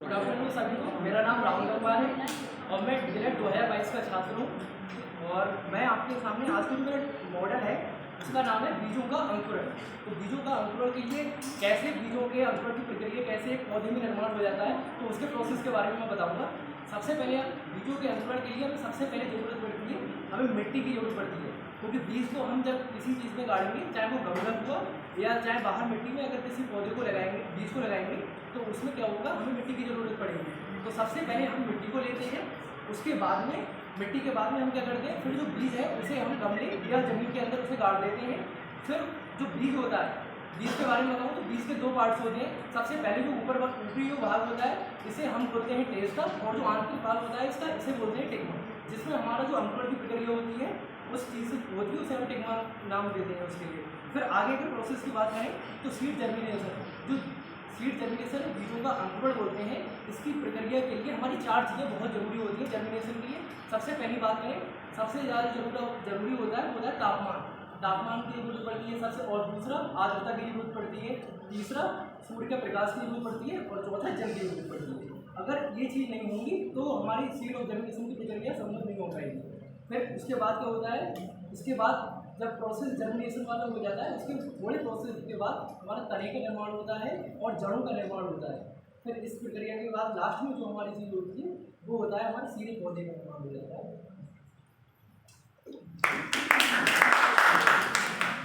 Good afternoon सभी को। मेरा नाम राहुल कुमार है और मैं DLED 2022 का छात्र हूँ। और मैं आपके सामने आज की जो मॉडल है उसका नाम है बीजों का अंकुरण। तो बीजों का अंकुरण के लिए कैसे बीजों के अंकुरण की प्रक्रिया कैसे एक पौधे में निर्माण हो जाता है, तो उसके प्रोसेस के बारे में मैं बताऊँगा। सबसे पहले बीजों के अंकुरण के लिए हमें सबसे पहले ज़रूरत पड़ती है, हमें मिट्टी की ज़रूरत पड़ती है। क्योंकि बीज को हम जब किसी चीज़ में गाड़ेंगे, चाहे वो गमला हुआ या चाहे बाहर मिट्टी में अगर किसी पौधे को लगाएंगे, बीज को लगाएंगे, तो उसमें क्या होगा, हमें मिट्टी की ज़रूरत पड़ेगी। तो सबसे पहले हम मिट्टी को लेते हैं, उसके बाद में मिट्टी के बाद में हम क्या करते हैं, फिर जो बीज है उसे हम गमले या ज़मीन के अंदर उसे गाड़ देते हैं। फिर जो बीज होता है, बीज के बारे में बताऊँ तो बीज के दो पार्ट्स होते हैं। सबसे पहले जो ऊपरी जो भाग होता है इसे हम बोलते हैं टेस्टा, और जो आंतरिक भाग होता है इसका इसे बोलते हैं टिग्मा, जिसमें हमारा जो अंकुरण की प्रक्रिया होती है उस चीज़ से होती है, उसे हम टिग्मा नाम देते हैं उसके लिए। फिर आगे के प्रोसेस की बात करें तो सीड जर्मिनेशन, जो सीड जर्मिनेशन बीजों का अंकुरण बोलते हैं, इसकी प्रक्रिया के लिए हमारी चार चीज़ें बहुत ज़रूरी होती है जर्मिनेशन के लिए। सबसे पहली बात करें, सबसे ज़्यादा जरूरी होता है तापमान। तापमान की जरूरत पड़ती है सबसे, और दूसरा आर्द्रता की जरूरत पड़ती है, तीसरा सूर्य के प्रकाश की जरूरत पड़ती है, और चौथा जल की जरूरत पड़ती है। अगर ये चीज़ नहीं होंगी तो हमारी सीड और जर्मिनेशन की प्रक्रिया संभव नहीं हो पाएगी। फिर उसके बाद क्या होता है, इसके बाद जब प्रोसेस जर्मिनेशन वाला हो जाता है, उसके थोड़े प्रोसेस के बाद हमारा तने का निर्माण होता है और जड़ों का निर्माण होता है। फिर इस प्रक्रिया के बाद लास्ट में जो हमारी चीज़ होती है वो होता है हमारे सीधे पौधे का निर्माण हो जाता है।